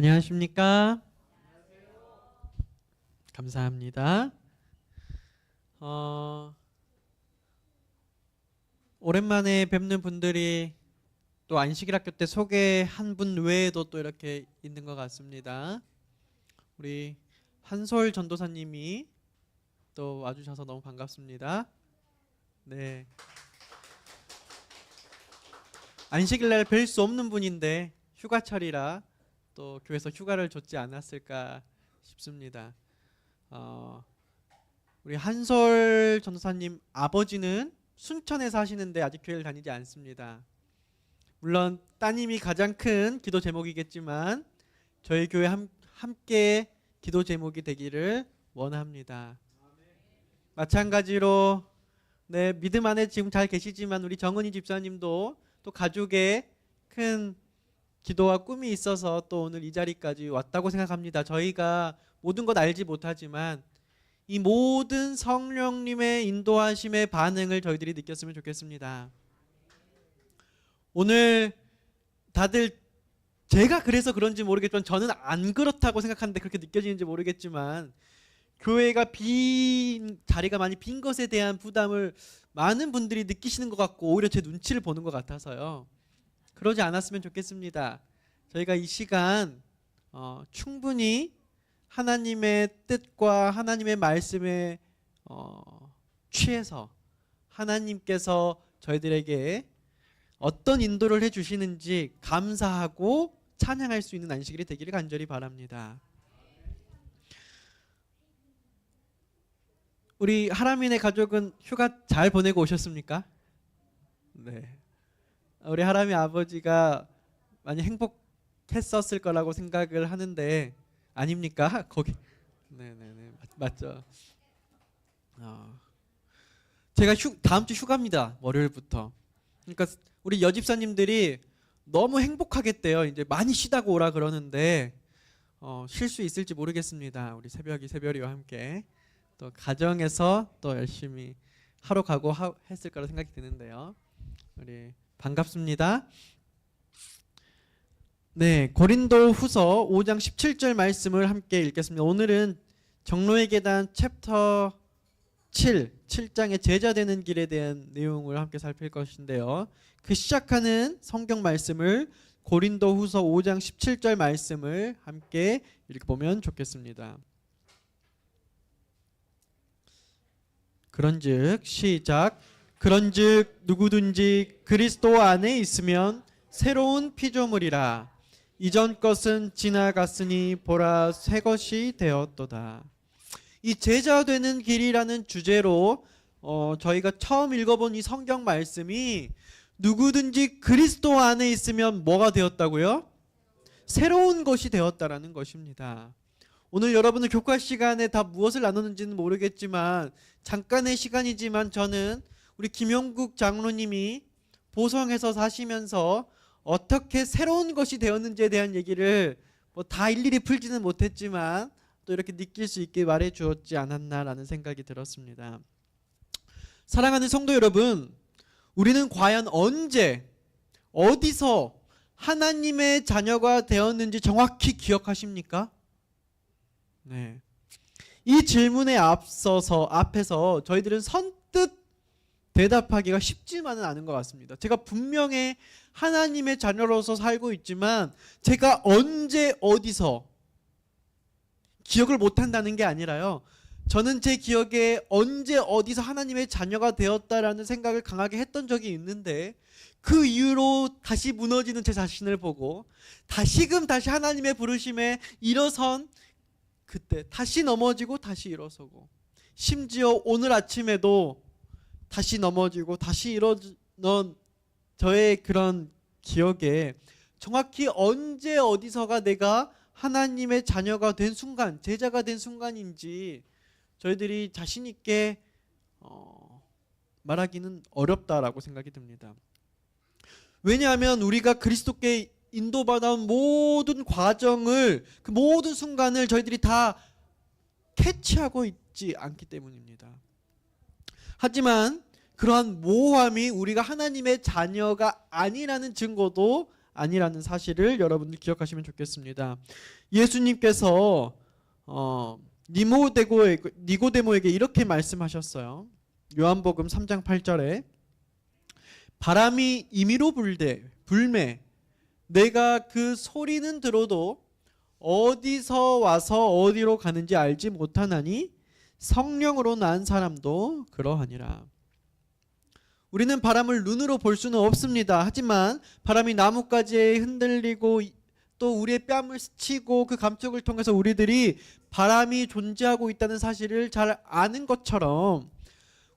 안녕하십니까? 감사합니다. 오랜만에 뵙는 분들이 또 안식일학교 때 소개한 분 외에도 또 이렇게 있는 것 같습니다. 우리 한솔 전도사님이 또 와주셔서 너무 반갑습니다. 네. 안식일날 뵐 수 없는 분인데 휴가철이라 또 교회에서 휴가를 줬지 않았을까 싶습니다. 우리 한솔 전도사님 아버지는 순천에 사시는데 아직 교회를 다니지 않습니다. 물론 따님이 가장 큰 기도 제목이겠지만 저희 교회 함께 기도 제목이 되기를 원합니다. 마찬가지로 네, 믿음 안에 지금 잘 계시지만 우리 정은희 집사님도 또 가족의 큰 기도와 꿈이 있어서 또 오늘 이 자리까지 왔다고 생각합니다. 저희가 모든 것 알지 못하지만 이 모든 성령님의 인도하심의 반응을 저희들이 느꼈으면 좋겠습니다. 오늘 다들 제가 그래서 그런지 모르겠지만 저는 안 그렇다고 생각하는데 그렇게 느껴지는지 모르겠지만 교회가 자리가 많이 빈 것에 대한 부담을 많은 분들이 느끼시는 것 같고 오히려 제 눈치를 보는 것 같아서요. 그러지 않았으면 좋겠습니다. 저희가 이 시간 충분히 하나님의 뜻과 하나님의 말씀에 취해서 하나님께서 저희들에게 어떤 인도를 해주시는지 감사하고 찬양할 수 있는 안식일이 되기를 간절히 바랍니다. 우리 하람이네 가족은 휴가 잘 보내고 오셨습니까? 네. 우리 하람이 아버지가 많이 행복했었을 거라고 생각을 하는데 아닙니까? 거기 네네네 맞죠. 제가 다음 주 휴가입니다. 월요일부터. 그러니까 우리 여집사님들이 너무 행복하겠대요. 이제 많이 쉬다가 오라 그러는데 쉴 수 있을지 모르겠습니다. 우리 새별이와 함께 또 가정에서 또 열심히 하러 가고 했을 거라 생각이 드는데요. 우리 반갑습니다. 네, 고린도 후서 5장 17절 말씀을 함께 읽겠습니다. 오늘은 정로의 계단 챕터 7장의 제자 되는 길에 대한 내용을 함께 살필 것인데요. 그 시작하는 성경 말씀을 고린도 후서 5장 17절 말씀을 함께 읽어보면 좋겠습니다. 그런즉 시작. 그런즉 누구든지 그리스도 안에 있으면 새로운 피조물이라. 이전 것은 지나갔으니 보라 새 것이 되었도다. 이 제자 되는 길이라는 주제로 저희가 처음 읽어본 이 성경 말씀이 누구든지 그리스도 안에 있으면 뭐가 되었다고요? 새로운 것이 되었다라는 것입니다. 오늘 여러분은 교과 시간에 다 무엇을 나누는지는 모르겠지만 잠깐의 시간이지만 저는 우리 김용국 장로님이 보성에서 사시면서 어떻게 새로운 것이 되었는지에 대한 얘기를 다 일일이 풀지는 못했지만 또 이렇게 느낄 수 있게 말해 주었지 않았나라는 생각이 들었습니다. 사랑하는 성도 여러분, 우리는 과연 언제 어디서 하나님의 자녀가 되었는지 정확히 기억하십니까? 네. 이 질문에 앞에서 저희들은 선뜻 대답하기가 쉽지만은 않은 것 같습니다. 제가 분명히 하나님의 자녀로서 살고 있지만 제가 언제 어디서 기억을 못한다는 게 아니라요. 저는 제 기억에 언제 어디서 하나님의 자녀가 되었다라는 생각을 강하게 했던 적이 있는데 그 이후로 다시 무너지는 제 자신을 보고 다시금 다시 하나님의 부르심에 일어선 그때 다시 넘어지고 다시 일어서고 심지어 오늘 아침에도 다시 넘어지고 다시 일어난 저의 그런 기억에 정확히 언제 어디서가 내가 하나님의 자녀가 된 순간, 제자가 된 순간인지 저희들이 자신 있게 말하기는 어렵다라고 생각이 듭니다. 왜냐하면 우리가 그리스도께 인도받아온 모든 과정을 그 모든 순간을 저희들이 다 캐치하고 있지 않기 때문입니다. 하지만 그러한 모호함이 우리가 하나님의 자녀가 아니라는 증거도 아니라는 사실을 여러분들 기억하시면 좋겠습니다. 예수님께서 니고데모에게 이렇게 말씀하셨어요. 요한복음 3장 8절에 바람이 임의로 불매 내가 그 소리는 들어도 어디서 와서 어디로 가는지 알지 못하나니 성령으로 난 사람도 그러하니라. 우리는 바람을 눈으로 볼 수는 없습니다. 하지만 바람이 나뭇가지에 흔들리고 또 우리의 뺨을 스치고 그 감촉을 통해서 우리들이 바람이 존재하고 있다는 사실을 잘 아는 것처럼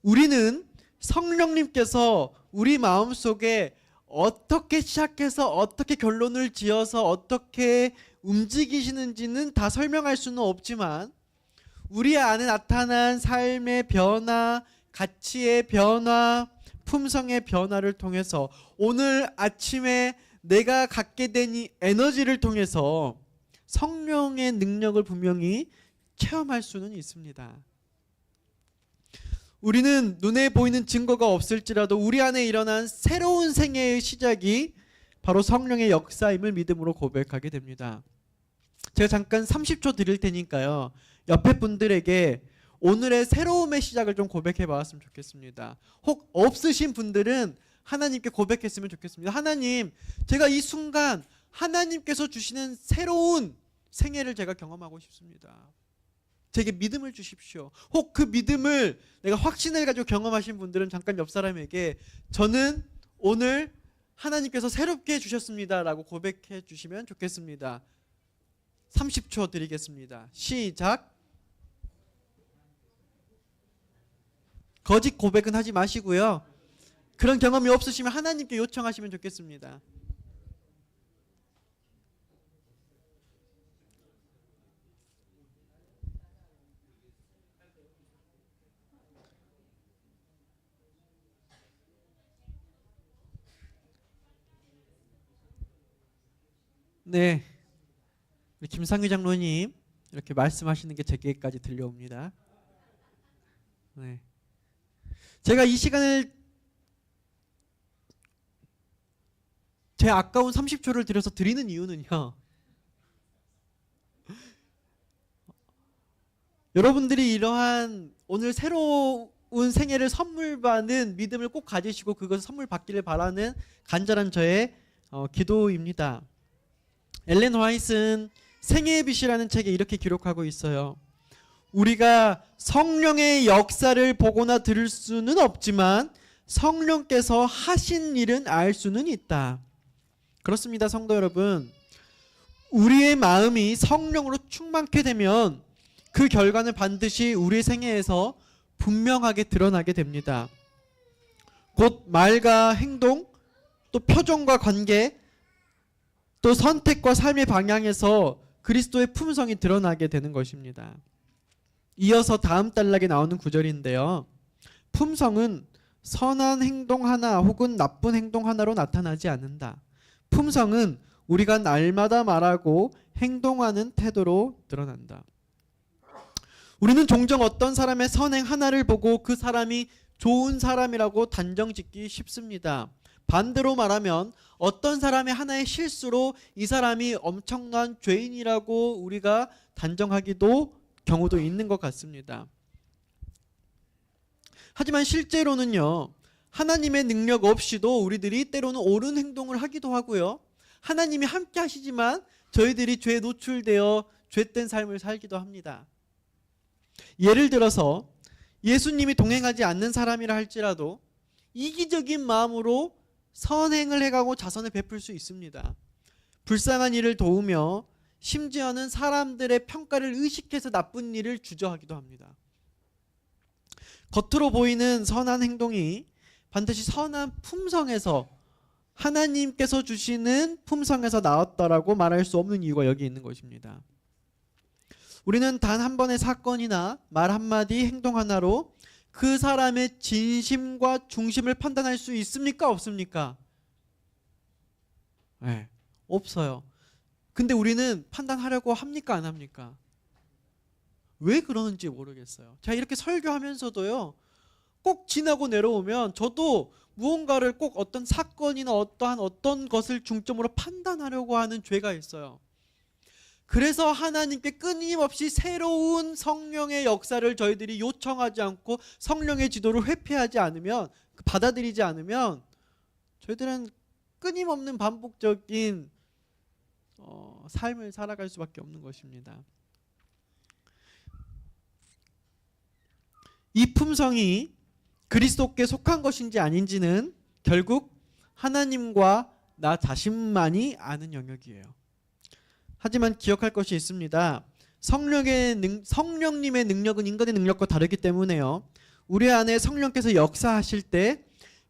우리는 성령님께서 우리 마음속에 어떻게 시작해서 어떻게 결론을 지어서 어떻게 움직이시는지는 다 설명할 수는 없지만 우리 안에 나타난 삶의 변화, 가치의 변화, 품성의 변화를 통해서 오늘 아침에 내가 갖게 된 이 에너지를 통해서 성령의 능력을 분명히 체험할 수는 있습니다. 우리는 눈에 보이는 증거가 없을지라도 우리 안에 일어난 새로운 생애의 시작이 바로 성령의 역사임을 믿음으로 고백하게 됩니다. 제가 잠깐 30초 드릴 테니까요. 옆에 분들에게 오늘의 새로움의 시작을 좀 고백해 봤으면 좋겠습니다. 혹 없으신 분들은 하나님께 고백했으면 좋겠습니다. 하나님, 제가 이 순간 하나님께서 주시는 새로운 생애를 제가 경험하고 싶습니다. 제게 믿음을 주십시오. 혹 그 믿음을 내가 확신을 가지고 경험하신 분들은 잠깐 옆 사람에게 저는 오늘 하나님께서 새롭게 해주셨습니다 라고 고백해 주시면 좋겠습니다. 30초 드리겠습니다. 시작. 거짓 고백은 하지 마시고요. 그런 경험이 없으시면 하나님께 요청하시면 좋겠습니다. 네, 우리 김상규 장로님 이렇게 말씀하시는 게 제게까지 들려옵니다. 네, 제가 이 시간을 제 아까운 30초를 들여서 드리는 이유는요, 여러분들이 이러한 오늘 새로운 생애를 선물 받는 믿음을 꼭 가지시고 그것을 선물 받기를 바라는 간절한 저의 기도입니다. 엘렌 화이트는 생애의 빛이라는 책에 이렇게 기록하고 있어요. 우리가 성령의 역사를 보거나 들을 수는 없지만 성령께서 하신 일은 알 수는 있다. 그렇습니다, 성도 여러분. 우리의 마음이 성령으로 충만케 되면 그 결과는 반드시 우리의 생애에서 분명하게 드러나게 됩니다. 곧 말과 행동, 또 표정과 관계, 또 선택과 삶의 방향에서 그리스도의 품성이 드러나게 되는 것입니다. 이어서 다음 단락에 나오는 구절인데요. 품성은 선한 행동 하나 혹은 나쁜 행동 하나로 나타나지 않는다. 품성은 우리가 날마다 말하고 행동하는 태도로 드러난다. 우리는 종종 어떤 사람의 선행 하나를 보고 그 사람이 좋은 사람이라고 단정짓기 쉽습니다. 반대로 말하면 어떤 사람의 하나의 실수로 이 사람이 엄청난 죄인이라고 우리가 단정하기도 경우도 있는 것 같습니다. 하지만 실제로는요, 하나님의 능력 없이도 우리들이 때로는 옳은 행동을 하기도 하고요, 하나님이 함께 하시지만 저희들이 죄에 노출되어 죄된 삶을 살기도 합니다. 예를 들어서 예수님이 동행하지 않는 사람이라 할지라도 이기적인 마음으로 선행을 해가고 자선을 베풀 수 있습니다. 불쌍한 이를 도우며 심지어는 사람들의 평가를 의식해서 나쁜 일을 주저하기도 합니다. 겉으로 보이는 선한 행동이 반드시 선한 품성에서, 하나님께서 주시는 품성에서 나왔다라고 말할 수 없는 이유가 여기 있는 것입니다. 우리는 단 한 번의 사건이나 말 한마디, 행동 하나로 그 사람의 진심과 중심을 판단할 수 있습니까? 없습니까? 네, 없어요. 근데 우리는 판단하려고 합니까? 안 합니까? 왜 그러는지 모르겠어요. 제가 이렇게 설교하면서도요, 꼭 지나고 내려오면 저도 무언가를 꼭 어떤 사건이나 어떤 것을 중점으로 판단하려고 하는 죄가 있어요. 그래서 하나님께 끊임없이 새로운 성령의 역사를 저희들이 요청하지 않고 성령의 지도를 회피하지 않으면, 받아들이지 않으면 저희들은 끊임없는 반복적인 삶을 살아갈 수밖에 없는 것입니다. 이 품성이 그리스도께 속한 것인지 아닌지는 결국 하나님과 나 자신만이 아는 영역이에요. 하지만 기억할 것이 있습니다. 성령님의 능력은 인간의 능력과 다르기 때문에요. 우리 안에 성령께서 역사하실 때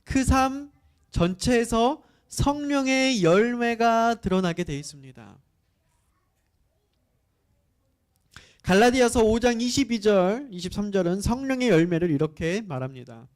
그 삶 전체에서 성령의 열매가 드러나게 되어 있습니다. 갈라디아서 5장 22절, 23절은 성령의 열매를 이렇게 말합니다.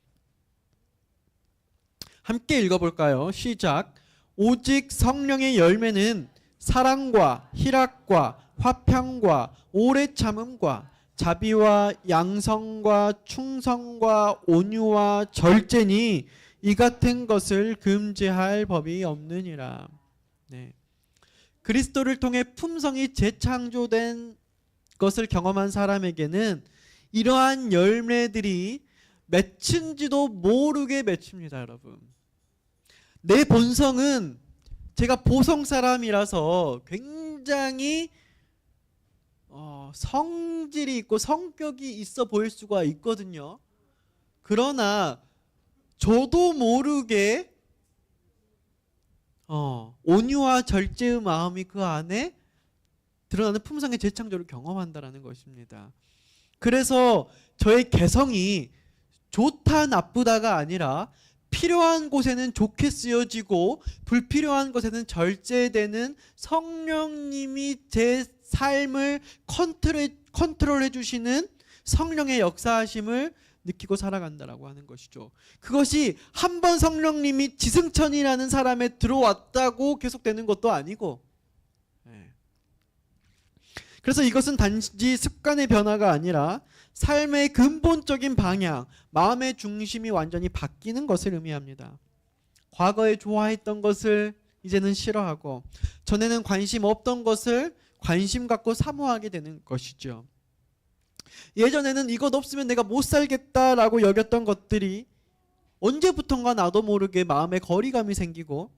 함께 읽어볼까요? 시작. 오직 성령의 열매는 사랑과 희락과 화평과 오래 참음과 자비와 양성과 충성과 온유와 절제니 이 같은 것을 금지할 법이 없느니라. 네. 그리스도를 통해 품성이 재창조된 것을 경험한 사람에게는 이러한 열매들이 맺힌지도 모르게 맺힙니다, 여러분. 내 본성은 제가 보성 사람이라서 굉장히 성질이 있고 성격이 있어 보일 수가 있거든요. 그러나 저도 모르게 온유와 절제의 마음이 그 안에 드러나는 품성의 재창조를 경험한다라는 것입니다. 그래서 저의 개성이 좋다 나쁘다가 아니라 필요한 곳에는 좋게 쓰여지고 불필요한 곳에는 절제되는 성령님이 제 삶을 컨트롤해 주시는 성령의 역사하심을 느끼고 살아간다라고 하는 것이죠. 그것이 한 번 성령님이 지승천이라는 사람에 들어왔다고 계속되는 것도 아니고, 그래서 이것은 단지 습관의 변화가 아니라 삶의 근본적인 방향, 마음의 중심이 완전히 바뀌는 것을 의미합니다. 과거에 좋아했던 것을 이제는 싫어하고, 전에는 관심 없던 것을 관심 갖고 사모하게 되는 것이죠. 예전에는 이것 없으면 내가 못 살겠다라고 여겼던 것들이 언제부턴가 나도 모르게 마음에 거리감이 생기고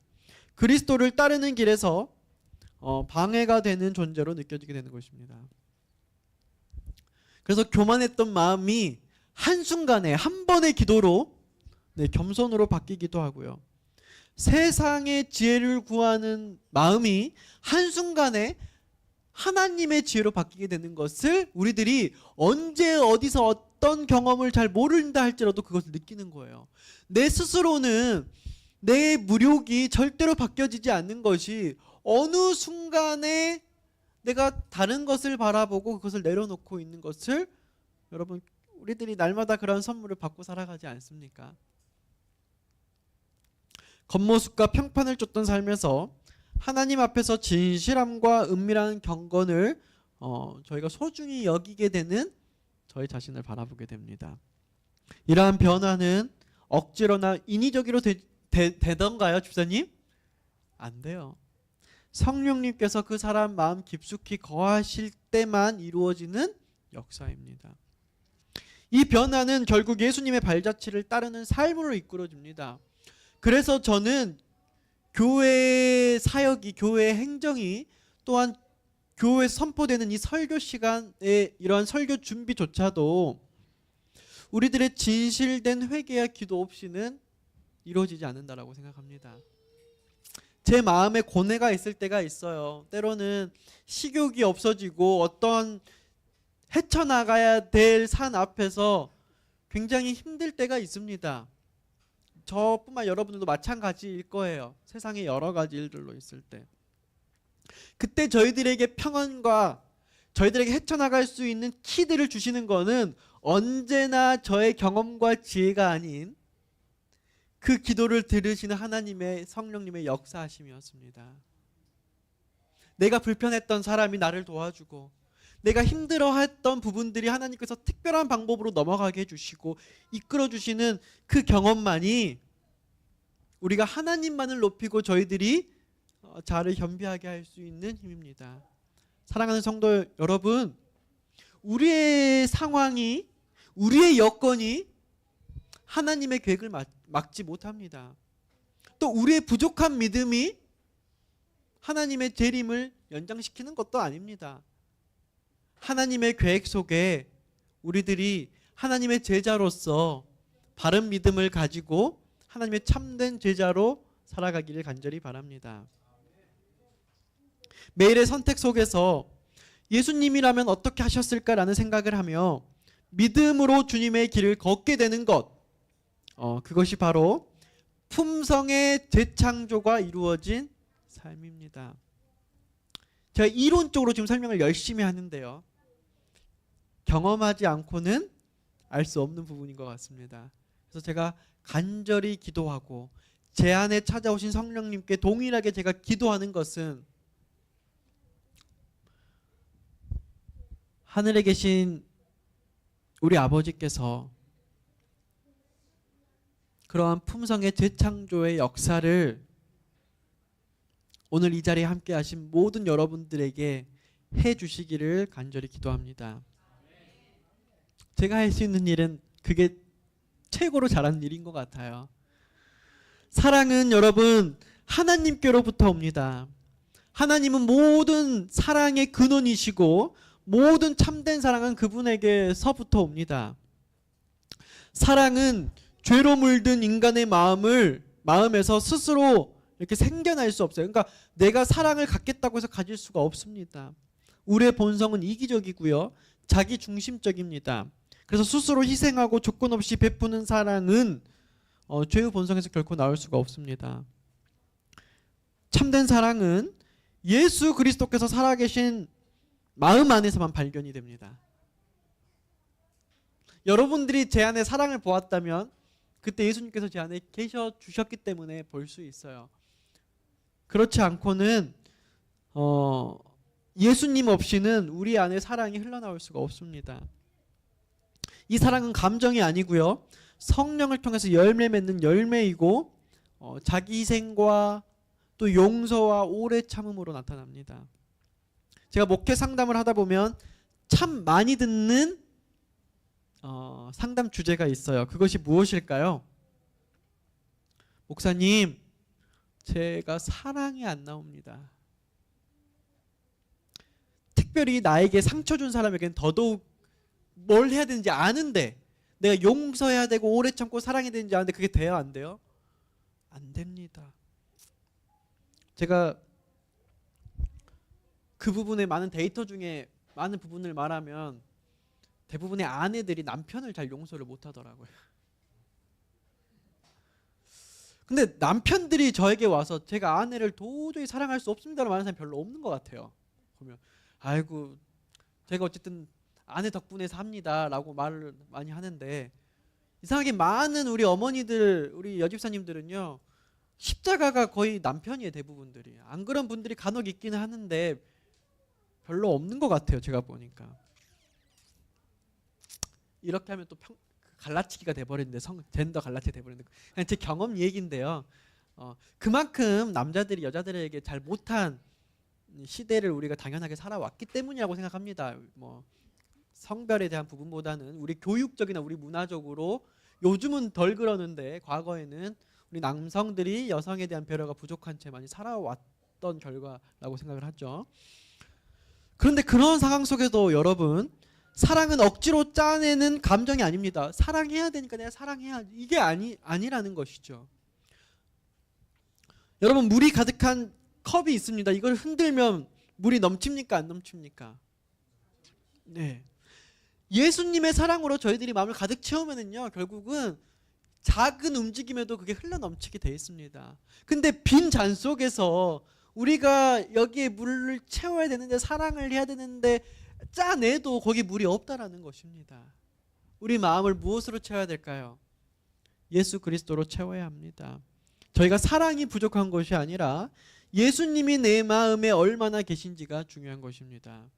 그리스도를 따르는 길에서 방해가 되는 존재로 느껴지게 되는 것입니다. 그래서 교만했던 마음이 한순간에 한 번의 기도로 겸손으로 바뀌기도 하고요. 세상의 지혜를 구하는 마음이 한순간에 하나님의 지혜로 바뀌게 되는 것을 우리들이 언제 어디서 어떤 경험을 잘 모른다 할지라도 그것을 느끼는 거예요. 내 스스로는 내 무력이 절대로 바뀌어지지 않는 것이 어느 순간에 내가 다른 것을 바라보고 그것을 내려놓고 있는 것을, 여러분 우리들이 날마다 그런 선물을 받고 살아가지 않습니까? 겉모습과 평판을 쫓던 삶에서 하나님 앞에서 진실함과 은밀한 경건을 저희가 소중히 여기게 되는 저희 자신을 바라보게 됩니다. 이러한 변화는 억지로나 인위적으로 되던가요, 집사님? 안 돼요. 성령님께서 그 사람 마음 깊숙이 거하실 때만 이루어지는 역사입니다. 이 변화는 결국 예수님의 발자취를 따르는 삶으로 이끌어집니다. 그래서 저는 교회 사역이, 교회 행정이, 또한 교회에서 선포되는 이 설교 시간에 이러한 설교 준비조차도 우리들의 진실된 회개와 기도 없이는 이루어지지 않는다라고 생각합니다. 제 마음에 고뇌가 있을 때가 있어요. 때로는 식욕이 없어지고 어떤 헤쳐나가야 될 산 앞에서 굉장히 힘들 때가 있습니다. 저뿐만 여러분들도 마찬가지일 거예요. 세상에 여러 가지 일들로 있을 때. 그때 저희들에게 평안과 저희들에게 헤쳐나갈 수 있는 키들을 주시는 것은 언제나 저의 경험과 지혜가 아닌 그 기도를 들으시는 하나님의 성령님의 역사하심이었습니다. 내가 불편했던 사람이 나를 도와주고, 내가 힘들어했던 부분들이 하나님께서 특별한 방법으로 넘어가게 해주시고 이끌어주시는 그 경험만이 우리가 하나님만을 높이고 저희들이 자아를 겸비하게 할 수 있는 힘입니다. 사랑하는 성도 여러분, 우리의 상황이, 우리의 여건이 하나님의 계획을 막지 못합니다. 또 우리의 부족한 믿음이 하나님의 재림을 연장시키는 것도 아닙니다. 하나님의 계획 속에 우리들이 하나님의 제자로서 바른 믿음을 가지고 하나님의 참된 제자로 살아가기를 간절히 바랍니다. 매일의 선택 속에서 예수님이라면 어떻게 하셨을까라는 생각을 하며 믿음으로 주님의 길을 걷게 되는 것, 그것이 바로 품성의 재창조가 이루어진 삶입니다. 제가 이론적으로 지금 설명을 열심히 하는데요, 경험하지 않고는 알 수 없는 부분인 것 같습니다. 그래서 제가 간절히 기도하고 제 안에 찾아오신 성령님께 동일하게 제가 기도하는 것은 하늘에 계신 우리 아버지께서 그러한 품성의 재창조의 역사를 오늘 이 자리에 함께 하신 모든 여러분들에게 해 주시기를 간절히 기도합니다. 제가 할 수 있는 일은 그게 최고로 잘하는 일인 것 같아요. 사랑은 여러분 하나님께로부터 옵니다. 하나님은 모든 사랑의 근원이시고 모든 참된 사랑은 그분에게서부터 옵니다. 사랑은 죄로 물든 인간의 마음에서 스스로 이렇게 생겨날 수 없어요. 그러니까 내가 사랑을 갖겠다고 해서 가질 수가 없습니다. 우리의 본성은 이기적이고요, 자기 중심적입니다. 그래서 스스로 희생하고 조건 없이 베푸는 사랑은 죄의 본성에서 결코 나올 수가 없습니다. 참된 사랑은 예수 그리스도께서 살아계신 마음 안에서만 발견이 됩니다. 여러분들이 제 안에 사랑을 보았다면 그때 예수님께서 제 안에 계셔 주셨기 때문에 볼 수 있어요. 그렇지 않고는 예수님 없이는 우리 안에 사랑이 흘러나올 수가 없습니다. 이 사랑은 감정이 아니고요, 성령을 통해서 열매 맺는 열매이고 자기 희생과 또 용서와 오래 참음으로 나타납니다. 제가 목회 상담을 하다 보면 참 많이 듣는 상담 주제가 있어요. 그것이 무엇일까요? 목사님, 제가 사랑이 안 나옵니다. 특별히 나에게 상처 준 사람에게는 더더욱 뭘 해야 되는지 아는데, 내가 용서해야 되고 오래 참고 사랑해야 되는지 아는데 그게 돼요, 안 돼요? 안 됩니다. 제가 그 부분의 많은 데이터 중에 많은 부분을 말하면 대부분의 아내들이 남편을 잘 용서를 못 하더라고요. 근데 남편들이 저에게 와서 제가 아내를 도저히 사랑할 수 없습니다라고 말하는 사람이 별로 없는 것 같아요. 보면 아이고 제가 어쨌든 아내 덕분에 삽니다 라고 말을 많이 하는데, 이상하게 많은 우리 어머니들, 우리 여집사님들은요, 십자가가 거의 남편이에요. 대부분들이. 안 그런 분들이 간혹 있기는 하는데 별로 없는 것 같아요. 제가 보니까. 이렇게 하면 또 갈라치기가 돼버리는데, 젠더 갈라치기 돼버리는데, 그냥 제 경험 얘기인데요. 그만큼 남자들이 여자들에게 잘 못한 시대를 우리가 당연하게 살아왔기 때문이라고 생각합니다. 뭐 성별에 대한 부분보다는 우리 교육적이나 우리 문화적으로 요즘은 덜 그러는데 과거에는 우리 남성들이 여성에 대한 배려가 부족한 채 많이 살아왔던 결과라고 생각을 하죠. 그런데 그런 상황 속에도 여러분, 사랑은 억지로 짜내는 감정이 아닙니다. 사랑해야 되니까 내가 사랑해야, 이게 아니라는 것이죠. 여러분, 물이 가득한 컵이 있습니다. 이걸 흔들면 물이 넘칩니까, 안 넘칩니까? 네. 예수님의 사랑으로 저희들이 마음을 가득 채우면은요, 결국은 작은 움직임에도 그게 흘러 넘치게 돼 있습니다. 근데 빈 잔 속에서 우리가 여기에 물을 채워야 되는데, 사랑을 해야 되는데 짜내도 거기 물이 없다라는 것입니다. 우리 마음을 무엇으로 채워야 될까요? 예수 그리스도로 채워야 합니다. 저희가 사랑이 부족한 것이 아니라 예수님이 내 마음에 얼마나 계신지가 중요한 것입니다.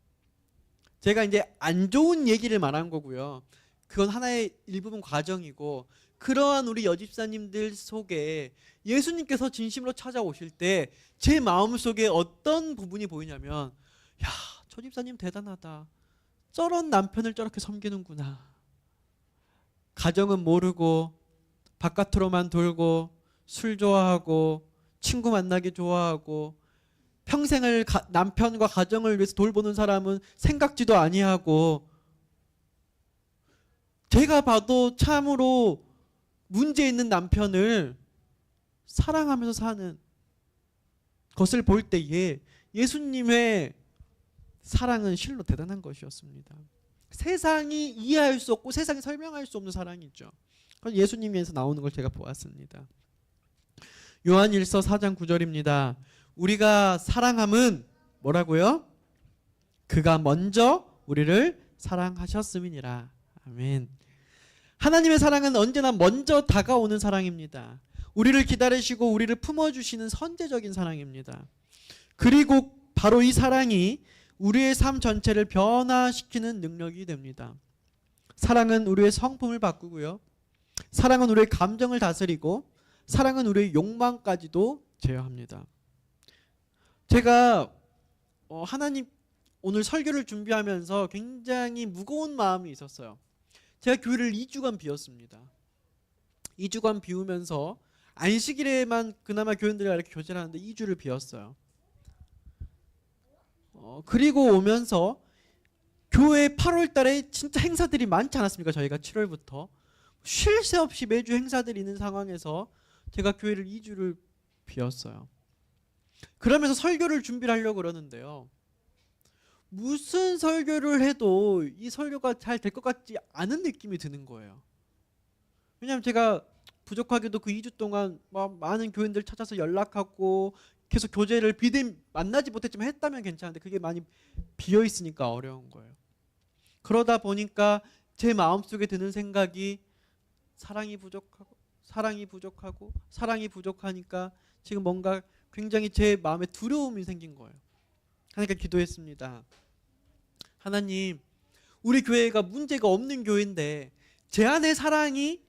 제가 이제 안 좋은 얘기를 말한 거고요. 그건 하나의 일부분 과정이고, 그러한 우리 여집사님들 속에 예수님께서 진심으로 찾아오실 때 제 마음속에 어떤 부분이 보이냐면, 야, 저 집사님 대단하다. 저런 남편을 저렇게 섬기는구나. 가정은 모르고 바깥으로만 돌고 술 좋아하고 친구 만나기 좋아하고 평생을 남편과 가정을 위해서 돌보는 사람은 생각지도 아니하고, 제가 봐도 참으로 문제 있는 남편을 사랑하면서 사는 것을 볼 때에 예수님의 사랑은 실로 대단한 것이었습니다. 세상이 이해할 수 없고 세상이 설명할 수 없는 사랑이죠. 그건 예수님에서 나오는 걸 제가 보았습니다. 요한일서 4장 9절입니다. 우리가 사랑함은 뭐라고요? 그가 먼저 우리를 사랑하셨음이니라. 아멘. 하나님의 사랑은 언제나 먼저 다가오는 사랑입니다. 우리를 기다리시고 우리를 품어주시는 선제적인 사랑입니다. 그리고 바로 이 사랑이 우리의 삶 전체를 변화시키는 능력이 됩니다. 사랑은 우리의 성품을 바꾸고요. 사랑은 우리의 감정을 다스리고, 사랑은 우리의 욕망까지도 제어합니다. 제가 하나님 오늘 설교를 준비하면서 굉장히 무거운 마음이 있었어요. 제가 교회를 2주간 비웠습니다. 2주간 비우면서 안식일에만 그나마 교인들이랑 이렇게 교제를 하는데 2주를 비웠어요. 그리고 오면서 교회 8월 달에 진짜 행사들이 많지 않았습니까? 저희가 7월부터 쉴 새 없이 매주 행사들이 있는 상황에서 제가 교회를 2주를 비웠어요. 그러면서 설교를 준비를 하려고 그러는데요. 무슨 설교를 해도 이 설교가 잘 될 것 같지 않은 느낌이 드는 거예요. 왜냐하면 제가 부족하게도 그 2주 동안 많은 교인들 찾아서 연락하고 계속 교제를 비대 만나지 못했지만 했다면 괜찮은데 그게 많이 비어 있으니까 어려운 거예요. 그러다 보니까 제 마음속에 드는 생각이 사랑이 부족하니까 지금 뭔가 굉장히 제 마음에 두려움이 생긴 거예요. 하나님께 기도했습니다. 하나님, 우리 교회가 문제가 없는 교회인데 제 안에 사랑이,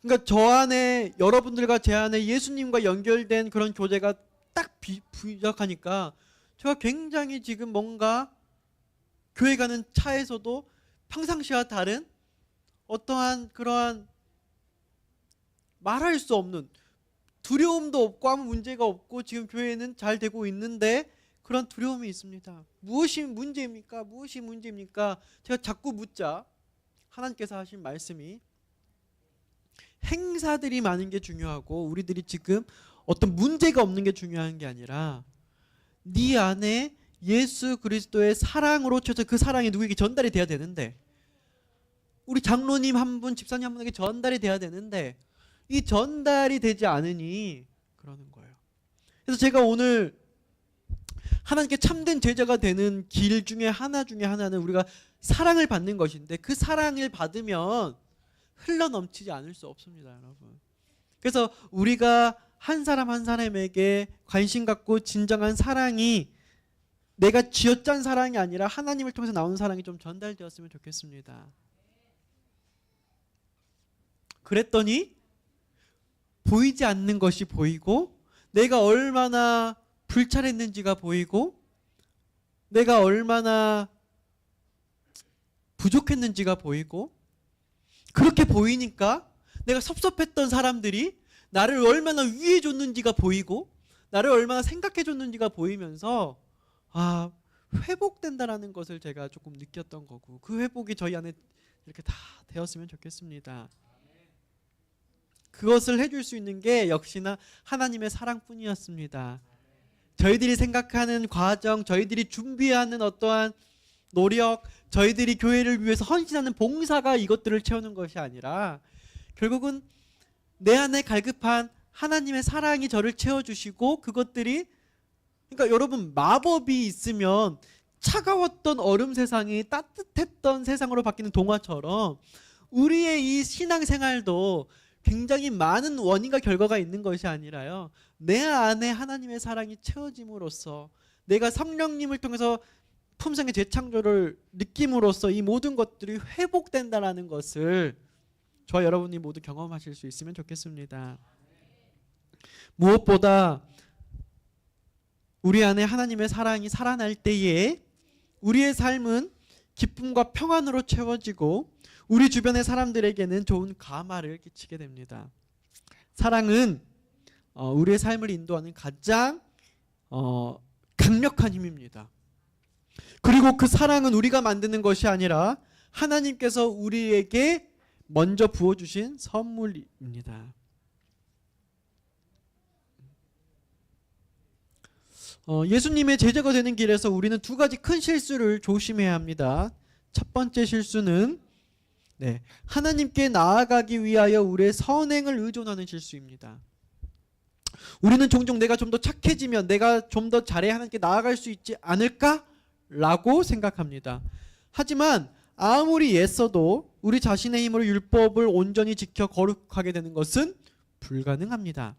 그러니까 저 안에 여러분들과 제 안에 예수님과 연결된 그런 교제가 딱 부족하니까 제가 굉장히 지금 뭔가 교회 가는 차에서도 평상시와 다른 어떠한 그러한 말할 수 없는 두려움도 없고 아무 문제가 없고 지금 교회는 잘 되고 있는데 그런 두려움이 있습니다. 무엇이 문제입니까? 무엇이 문제입니까? 제가 자꾸 묻자 하나님께서 하신 말씀이 행사들이 많은 게 중요하고 우리들이 지금 어떤 문제가 없는 게 중요한 게 아니라 네 안에 예수 그리스도의 사랑으로 쳐서 그 사랑이 누구에게 전달이 돼야 되는데, 우리 장로님 한 분, 집사님 한 분에게 전달이 돼야 되는데 이 전달이 되지 않으니 그러는 거예요. 그래서 제가 오늘 하나님께 참된 제자가 되는 길 중에 하나는 우리가 사랑을 받는 것인데, 그 사랑을 받으면 흘러 넘치지 않을 수 없습니다, 여러분. 그래서 우리가 한 사람 한 사람에게 관심 갖고 진정한 사랑이 내가 쥐어짠 사랑이 아니라 하나님을 통해서 나오는 사랑이 좀 전달되었으면 좋겠습니다. 그랬더니 보이지 않는 것이 보이고, 내가 얼마나 불찰했는지가 보이고, 내가 얼마나 부족했는지가 보이고, 그렇게 보이니까 내가 섭섭했던 사람들이 나를 얼마나 위해줬는지가 보이고, 나를 얼마나 생각해줬는지가 보이면서 회복된다라는 것을 제가 조금 느꼈던 거고, 그 회복이 저희 안에 이렇게 다 되었으면 좋겠습니다. 그것을 해줄 수 있는 게 역시나 하나님의 사랑뿐이었습니다. 저희들이 생각하는 과정, 저희들이 준비하는 어떠한 노력, 저희들이 교회를 위해서 헌신하는 봉사가 이것들을 채우는 것이 아니라 결국은 내 안에 갈급한 하나님의 사랑이 저를 채워주시고, 그것들이, 그러니까 여러분, 마법이 있으면 차가웠던 얼음 세상이 따뜻했던 세상으로 바뀌는 동화처럼 우리의 이 신앙생활도 굉장히 많은 원인과 결과가 있는 것이 아니라요, 내 안에 하나님의 사랑이 채워짐으로써 내가 성령님을 통해서 품성의 재창조를 느낌으로써 이 모든 것들이 회복된다라는 것을 저와 여러분이 모두 경험하실 수 있으면 좋겠습니다. 무엇보다 우리 안에 하나님의 사랑이 살아날 때에 우리의 삶은 기쁨과 평안으로 채워지고 우리 주변의 사람들에게는 좋은 감화를 끼치게 됩니다. 사랑은 우리의 삶을 인도하는 가장 강력한 힘입니다. 그리고 그 사랑은 우리가 만드는 것이 아니라 하나님께서 우리에게 먼저 부어주신 선물입니다. 예수님의 제자가 되는 길에서 우리는 두 가지 큰 실수를 조심해야 합니다. 첫 번째 실수는 하나님께 나아가기 위하여 우리의 선행을 의존하는 실수입니다. 우리는 종종 내가 좀 더 착해지면 내가 좀 더 잘해야 하나님께 나아갈 수 있지 않을까라고 생각합니다. 하지만 아무리 애써도 우리 자신의 힘으로 율법을 온전히 지켜 거룩하게 되는 것은 불가능합니다.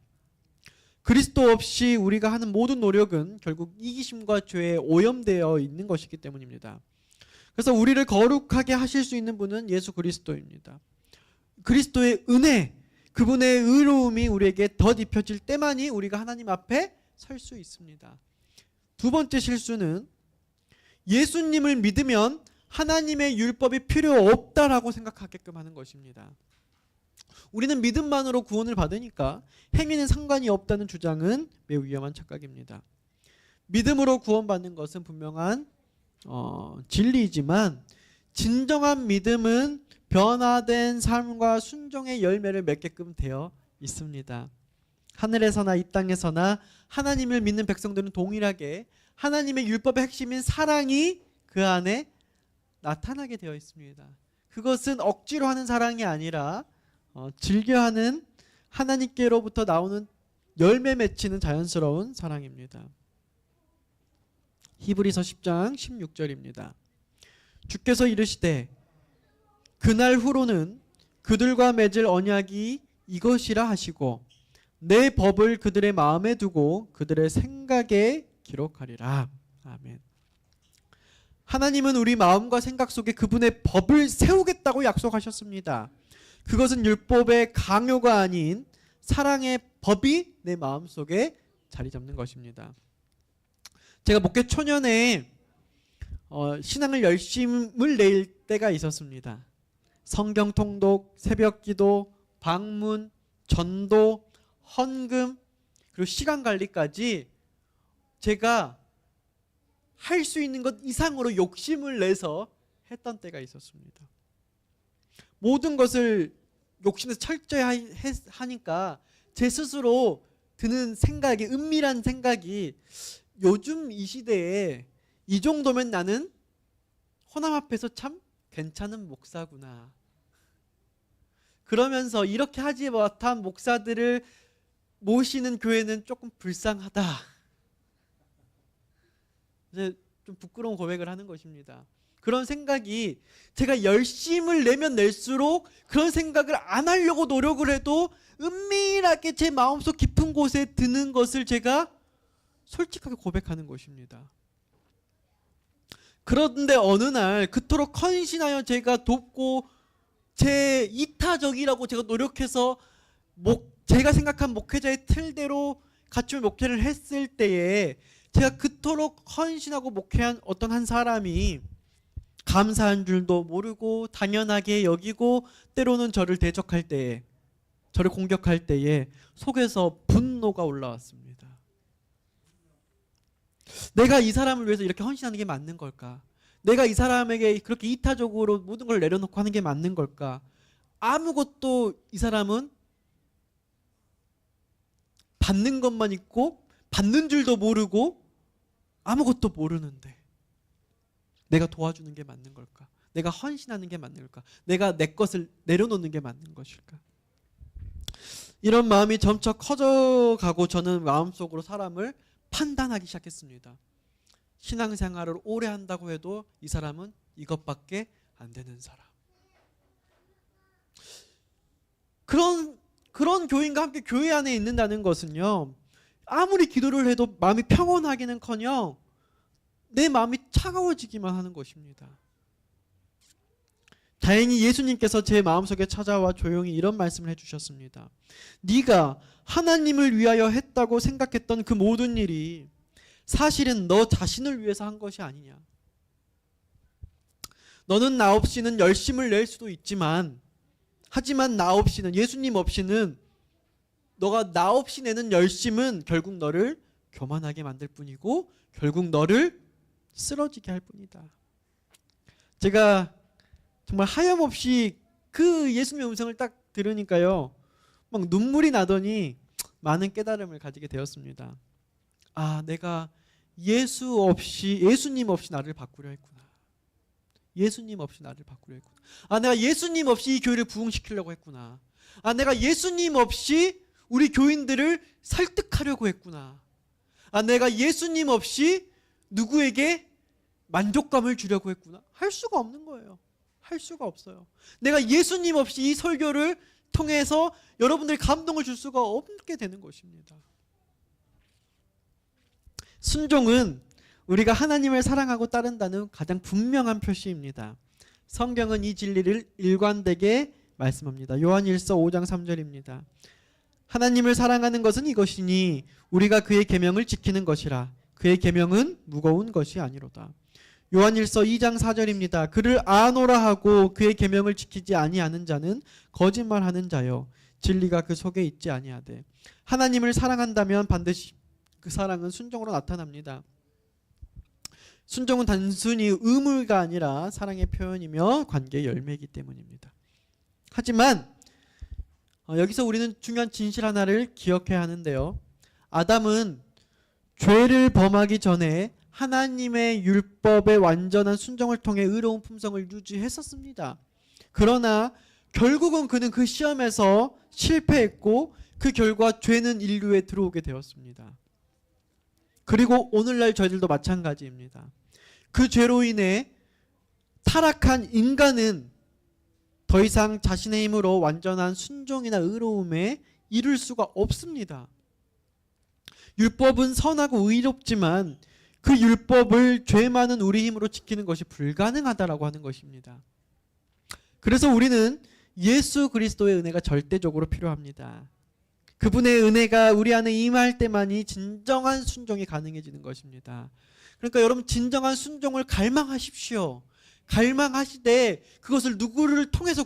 그리스도 없이 우리가 하는 모든 노력은 결국 이기심과 죄에 오염되어 있는 것이기 때문입니다. 그래서 우리를 거룩하게 하실 수 있는 분은 예수 그리스도입니다. 그리스도의 은혜, 그분의 의로움이 우리에게 덧 입혀질 때만이 우리가 하나님 앞에 설 수 있습니다. 두 번째 실수는 예수님을 믿으면 하나님의 율법이 필요 없다라고 생각하게끔 하는 것입니다. 우리는 믿음만으로 구원을 받으니까 행위는 상관이 없다는 주장은 매우 위험한 착각입니다. 믿음으로 구원받는 것은 분명한 진리이지만 진정한 믿음은 변화된 삶과 순종의 열매를 맺게끔 되어 있습니다. 하늘에서나 이 땅에서나 하나님을 믿는 백성들은 동일하게 하나님의 율법의 핵심인 사랑이 그 안에 나타나게 되어 있습니다. 그것은 억지로 하는 사랑이 아니라 즐겨하는 하나님께로부터 나오는 열매 맺히는 자연스러운 사랑입니다. 히브리서 10장 16절입니다. 주께서 이르시되 그날 후로는 그들과 맺을 언약이 이것이라 하시고 내 법을 그들의 마음에 두고 그들의 생각에 기록하리라. 아멘. 하나님은 우리 마음과 생각 속에 그분의 법을 세우겠다고 약속하셨습니다. 그것은 율법의 강요가 아닌 사랑의 법이 내 마음속에 자리 잡는 것입니다. 제가 목회 초년에 신앙을 열심을 낼 때가 있었습니다. 성경 통독, 새벽 기도, 방문, 전도, 헌금, 그리고 시간 관리까지 제가 할 수 있는 것 이상으로 욕심을 내서 했던 때가 있었습니다. 모든 것을 욕심내서 철저히 하니까 제 스스로 드는 생각이, 은밀한 생각이 요즘 이 시대에 이 정도면 나는 호남 앞에서 참 괜찮은 목사구나. 그러면서 이렇게 하지 못한 목사들을 모시는 교회는 조금 불쌍하다. 이제 좀 부끄러운 고백을 하는 것입니다. 그런 생각이 제가 열심을 내면 낼수록 그런 생각을 안 하려고 노력을 해도 은밀하게 제 마음속 깊은 곳에 드는 것을 제가 솔직하게 고백하는 것입니다. 그런데 어느 날 그토록 헌신하여 제가 돕고 제 이타적이라고 제가 노력해서 제가 생각한 목회자의 틀대로 갖추며 목회를 했을 때에 제가 그토록 헌신하고 목회한 어떤 한 사람이 감사한 줄도 모르고 당연하게 여기고 때로는 저를 대적할 때에, 저를 공격할 때에 속에서 분노가 올라왔습니다. 내가 이 사람을 위해서 이렇게 헌신하는 게 맞는 걸까? 내가 이 사람에게 그렇게 이타적으로 모든 걸 내려놓고 하는 게 맞는 걸까? 아무것도 이 사람은 받는 것만 있고 받는 줄도 모르고 아무것도 모르는데 내가 도와주는 게 맞는 걸까? 내가 헌신하는 게 맞는 걸까? 내가 내 것을 내려놓는 게 맞는 것일까? 이런 마음이 점차 커져가고 저는 마음속으로 사람을 판단하기 시작했습니다. 신앙생활을 오래 한다고 해도 이 사람은 이것밖에 안 되는 사람. 그런 교인과 함께 교회 안에 있는다는 것은요, 아무리 기도를 해도 마음이 평온하기는커녕 내 마음이 차가워지기만 하는 것입니다. 다행히 예수님께서 제 마음속에 찾아와 조용히 이런 말씀을 해주셨습니다. 네가 하나님을 위하여 했다고 생각했던 그 모든 일이 사실은 너 자신을 위해서 한 것이 아니냐. 너는 나 없이는 열심을 낼 수도 있지만, 하지만 나 없이는, 예수님 없이는, 너가 나 없이 내는 열심은 결국 너를 교만하게 만들 뿐이고 결국 너를 쓰러지게 할 뿐이다. 제가 정말 하염없이 그 예수님의 음성을 딱 들으니까요, 막 눈물이 나더니 많은 깨달음을 가지게 되었습니다. 아, 내가 예수님 없이 나를 바꾸려 했구나. 예수님 없이 나를 바꾸려 했구나. 아, 내가 예수님 없이 이 교회를 부흥시키려고 했구나. 아, 내가 예수님 없이 우리 교인들을 설득하려고 했구나. 아, 내가 예수님 없이 누구에게 만족감을 주려고 했구나. 할 수가 없는 거예요. 할 수가 없어요. 내가 예수님 없이 이 설교를 통해서 여러분들 감동을 줄 수가 없게 되는 것입니다. 순종은 우리가 하나님을 사랑하고 따른다는 가장 분명한 표시입니다. 성경은 이 진리를 일관되게 말씀합니다. 요한일서 5장 3절입니다. 하나님을 사랑하는 것은 이것이니 우리가 그의 계명을 지키는 것이라. 그의 계명은 무거운 것이 아니로다. 요한일서 2장 4절입니다. 그를 아노라 하고 그의 계명을 지키지 아니하는 자는 거짓말하는 자요 진리가 그 속에 있지 아니하되. 하나님을 사랑한다면 반드시 그 사랑은 순종으로 나타납니다. 순종은 단순히 의무가 아니라 사랑의 표현이며 관계의 열매이기 때문입니다. 하지만 여기서 우리는 중요한 진실 하나를 기억해야 하는데요. 아담은 죄를 범하기 전에 하나님의 율법의 완전한 순종을 통해 의로운 품성을 유지했었습니다. 그러나 결국은 그는 그 시험에서 실패했고 그 결과 죄는 인류에 들어오게 되었습니다. 그리고 오늘날 저희들도 마찬가지입니다. 그 죄로 인해 타락한 인간은 더 이상 자신의 힘으로 완전한 순종이나 의로움에 이룰 수가 없습니다. 율법은 선하고 의롭지만 그 율법을 죄 많은 우리 힘으로 지키는 것이 불가능하다라고 하는 것입니다. 그래서 우리는 예수 그리스도의 은혜가 절대적으로 필요합니다. 그분의 은혜가 우리 안에 임할 때만이 진정한 순종이 가능해지는 것입니다. 그러니까 여러분, 진정한 순종을 갈망하십시오. 갈망하시되 그것을 누구를 통해서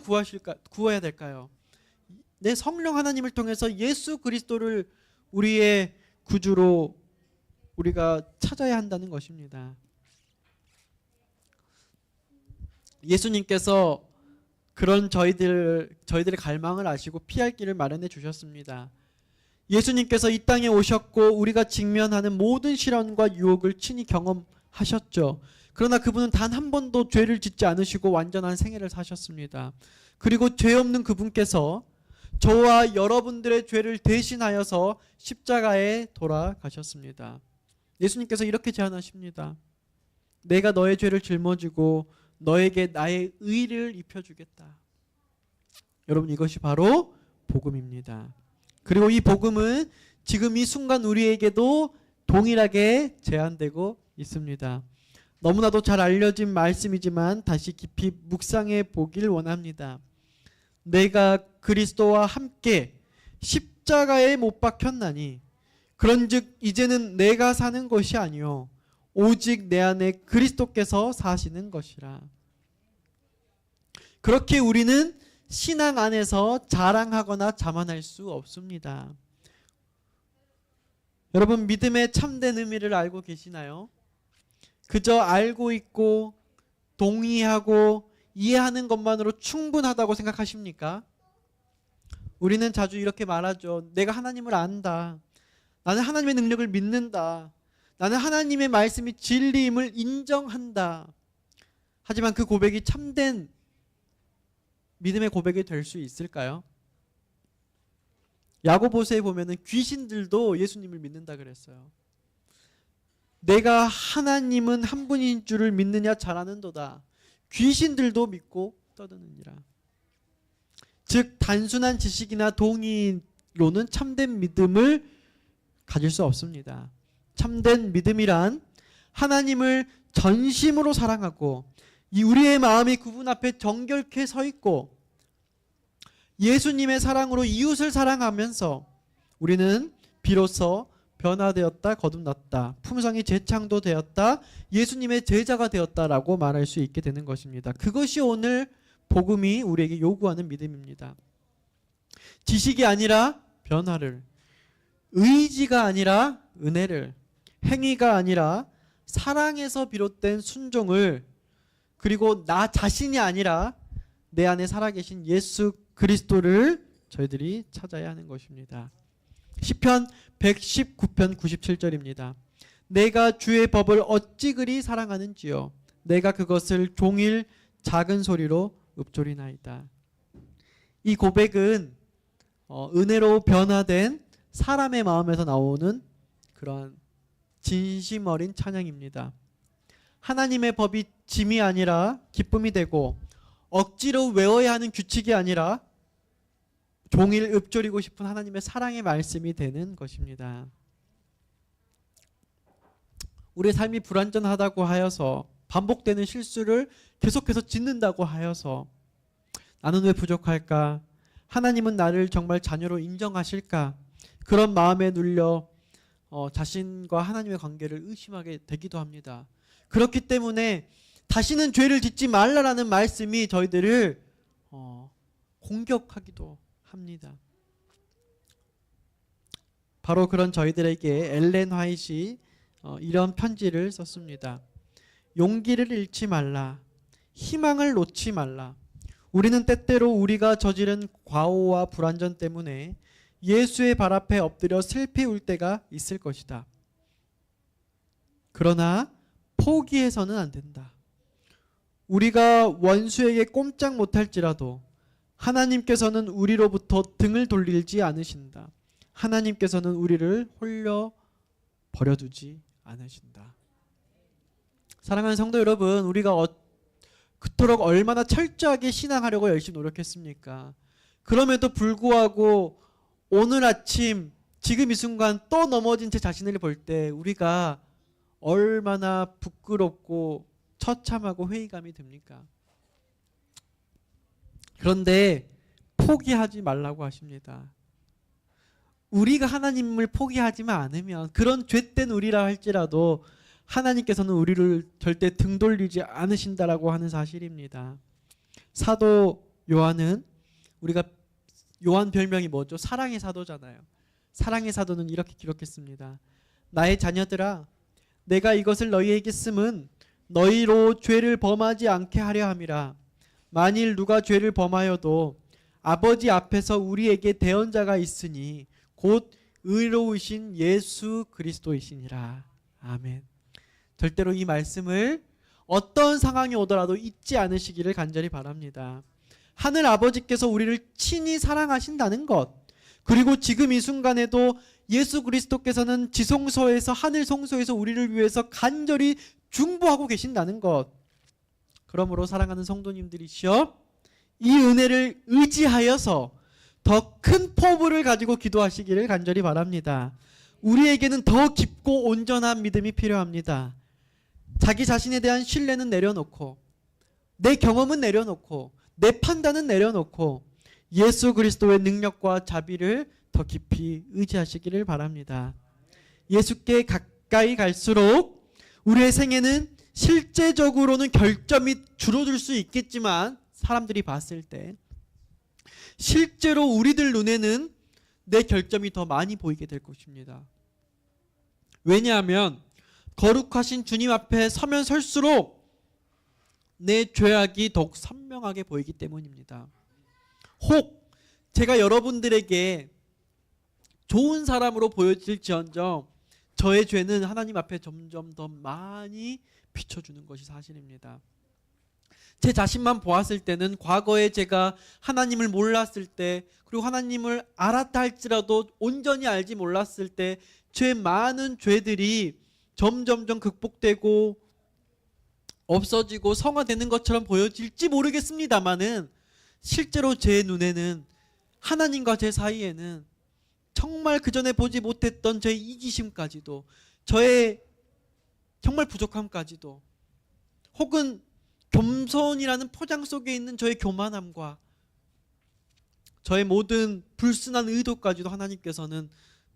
구해야 될까요? 내 성령 하나님을 통해서 예수 그리스도를 우리의 구주로 우리가 찾아야 한다는 것입니다. 예수님께서 그런 저희들의 갈망을 아시고 피할 길을 마련해 주셨습니다. 예수님께서 이 땅에 오셨고 우리가 직면하는 모든 시련과 유혹을 친히 경험하셨죠. 그러나 그분은 단 한 번도 죄를 짓지 않으시고 완전한 생애를 사셨습니다. 그리고 죄 없는 그분께서 저와 여러분들의 죄를 대신하여서 십자가에 돌아가셨습니다. 예수님께서 이렇게 제안하십니다. 내가 너의 죄를 짊어지고 너에게 나의 의를 입혀주겠다. 여러분, 이것이 바로 복음입니다. 그리고 이 복음은 지금 이 순간 우리에게도 동일하게 제안되고 있습니다. 너무나도 잘 알려진 말씀이지만 다시 깊이 묵상해 보길 원합니다. 내가 그리스도와 함께 십자가에 못 박혔나니 그런즉 이제는 내가 사는 것이 아니요 오직 내 안에 그리스도께서 사시는 것이라. 그렇게 우리는 신앙 안에서 자랑하거나 자만할 수 없습니다. 여러분, 믿음의 참된 의미를 알고 계시나요? 그저 알고 있고 동의하고 이해하는 것만으로 충분하다고 생각하십니까? 우리는 자주 이렇게 말하죠. 내가 하나님을 안다. 나는 하나님의 능력을 믿는다. 나는 하나님의 말씀이 진리임을 인정한다. 하지만 그 고백이 참된 믿음의 고백이 될 수 있을까요? 야고보서에 보면은 귀신들도 예수님을 믿는다 그랬어요. 내가 하나님은 한 분인 줄을 믿느냐 잘 아는도다. 귀신들도 믿고 떠드느니라. 즉 단순한 지식이나 동의로는 참된 믿음을 가질 수 없습니다. 참된 믿음이란 하나님을 전심으로 사랑하고 이 우리의 마음이 그분 앞에 정결케 서 있고 예수님의 사랑으로 이웃을 사랑하면서 우리는 비로소 변화되었다, 거듭났다, 품성이 재창조되었다, 예수님의 제자가 되었다라고 말할 수 있게 되는 것입니다. 그것이 오늘 복음이 우리에게 요구하는 믿음입니다. 지식이 아니라 변화를, 의지가 아니라 은혜를, 행위가 아니라 사랑에서 비롯된 순종을, 그리고 나 자신이 아니라 내 안에 살아계신 예수 그리스도를 저희들이 찾아야 하는 것입니다. 시편 119편 97절입니다. 내가 주의 법을 어찌 그리 사랑하는지요. 내가 그것을 종일 작은 소리로 읊조리나이다. 이 고백은 은혜로 변화된 사람의 마음에서 나오는 그런 진심 어린 찬양입니다. 하나님의 법이 짐이 아니라 기쁨이 되고 억지로 외워야 하는 규칙이 아니라 종일 읊조리고 싶은 하나님의 사랑의 말씀이 되는 것입니다. 우리의 삶이 불완전하다고 하여서 반복되는 실수를 계속해서 짓는다고 하여서 나는 왜 부족할까? 하나님은 나를 정말 자녀로 인정하실까? 그런 마음에 눌려 자신과 하나님의 관계를 의심하게 되기도 합니다. 그렇기 때문에 다시는 죄를 짓지 말라라는 말씀이 저희들을 공격하기도 합니다. 바로 그런 저희들에게 엘렌 화이트이 이런 편지를 썼습니다. 용기를 잃지 말라. 희망을 놓지 말라. 우리는 때때로 우리가 저지른 과오와 불완전 때문에 예수의 발 앞에 엎드려 슬피 울 때가 있을 것이다. 그러나 포기해서는 안 된다. 우리가 원수에게 꼼짝 못할지라도 하나님께서는 우리로부터 등을 돌리지 않으신다. 하나님께서는 우리를 홀려 버려두지 않으신다. 사랑하는 성도 여러분, 우리가 그토록 얼마나 철저하게 신앙하려고 열심히 노력했습니까? 그럼에도 불구하고 오늘 아침 지금 이 순간 또 넘어진 제 자신을 볼 때 우리가 얼마나 부끄럽고 처참하고 회의감이 듭니까? 그런데 포기하지 말라고 하십니다. 우리가 하나님을 포기하지만 않으면 그런 죄된 우리라 할지라도 하나님께서는 우리를 절대 등 돌리지 않으신다라고 하는 사실입니다. 사도 요한은 우리가 요한 별명이 뭐죠? 사랑의 사도잖아요. 사랑의 사도는 이렇게 기록했습니다. 나의 자녀들아, 내가 이것을 너희에게 쓰면 너희로 죄를 범하지 않게 하려 함이라. 만일 누가 죄를 범하여도 아버지 앞에서 우리에게 대언자가 있으니 곧 의로우신 예수 그리스도이시니라. 아멘. 절대로 이 말씀을 어떤 상황이 오더라도 잊지 않으시기를 간절히 바랍니다. 하늘 아버지께서 우리를 친히 사랑하신다는 것, 그리고 지금 이 순간에도 예수 그리스도께서는 지성소에서 하늘 성소에서 우리를 위해서 간절히 중보하고 계신다는 것, 그러므로 사랑하는 성도님들이시여, 이 은혜를 의지하여서 더 큰 포부를 가지고 기도하시기를 간절히 바랍니다. 우리에게는 더 깊고 온전한 믿음이 필요합니다. 자기 자신에 대한 신뢰는 내려놓고, 내 경험은 내려놓고, 내 판단은 내려놓고 예수 그리스도의 능력과 자비를 더 깊이 의지하시기를 바랍니다. 예수께 가까이 갈수록 우리의 생애는 실제적으로는 결점이 줄어들 수 있겠지만, 사람들이 봤을 때 실제로 우리들 눈에는 내 결점이 더 많이 보이게 될 것입니다. 왜냐하면 거룩하신 주님 앞에 서면 설수록 내 죄악이 더욱 선명하게 보이기 때문입니다. 혹 제가 여러분들에게 좋은 사람으로 보여질지언정 저의 죄는 하나님 앞에 점점 더 많이 비춰주는 것이 사실입니다. 제 자신만 보았을 때는 과거에 제가 하나님을 몰랐을 때, 그리고 하나님을 알았다 할지라도 온전히 알지 몰랐을 때 제 많은 죄들이 점점점 극복되고 없어지고 성화되는 것처럼 보여질지 모르겠습니다만은, 실제로 제 눈에는 하나님과 제 사이에는 정말 그전에 보지 못했던 제 이기심까지도, 저의 정말 부족함까지도 혹은 겸손이라는 포장 속에 있는 저의 교만함과 저의 모든 불순한 의도까지도 하나님께서는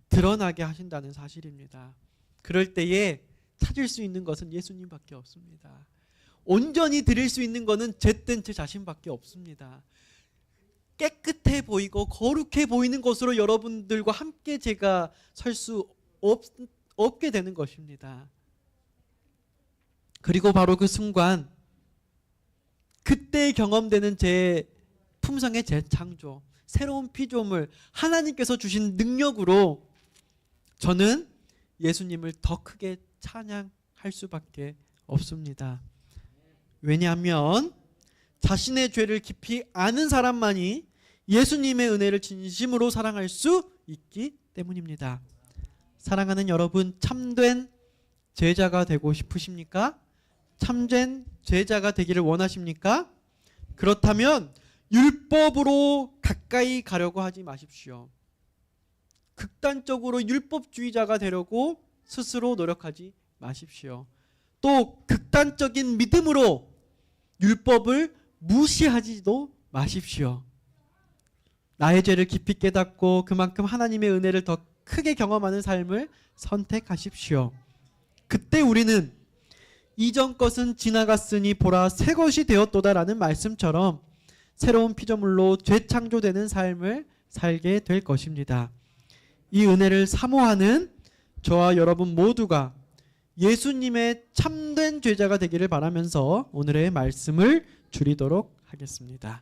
드러나게 하신다는 사실입니다. 그럴 때에 찾을 수 있는 것은 예수님밖에 없습니다. 온전히 드릴 수 있는 것은 제땐 제 자신밖에 없습니다. 깨끗해 보이고 거룩해 보이는 것으로 여러분들과 함께 제가 설 수 없게 되는 것입니다. 그리고 바로 그 순간 그때 경험되는 제 품성의 재창조, 새로운 피조물, 하나님께서 주신 능력으로 저는 예수님을 더 크게 찬양할 수밖에 없습니다. 왜냐하면 자신의 죄를 깊이 아는 사람만이 예수님의 은혜를 진심으로 사랑할 수 있기 때문입니다. 사랑하는 여러분, 참된 제자가 되고 싶으십니까? 참된 제자가 되기를 원하십니까? 그렇다면 율법으로 가까이 가려고 하지 마십시오. 극단적으로 율법주의자가 되려고 스스로 노력하지 마십시오. 또 극단적인 믿음으로 율법을 무시하지도 마십시오. 나의 죄를 깊이 깨닫고 그만큼 하나님의 은혜를 더 크게 경험하는 삶을 선택하십시오. 그때 우리는 이전 것은 지나갔으니 보라 새 것이 되었도다라는 말씀처럼 새로운 피조물로 재창조되는 삶을 살게 될 것입니다. 이 은혜를 사모하는 저와 여러분 모두가 예수님의 참된 제자가 되기를 바라면서 오늘의 말씀을 줄이도록 하겠습니다.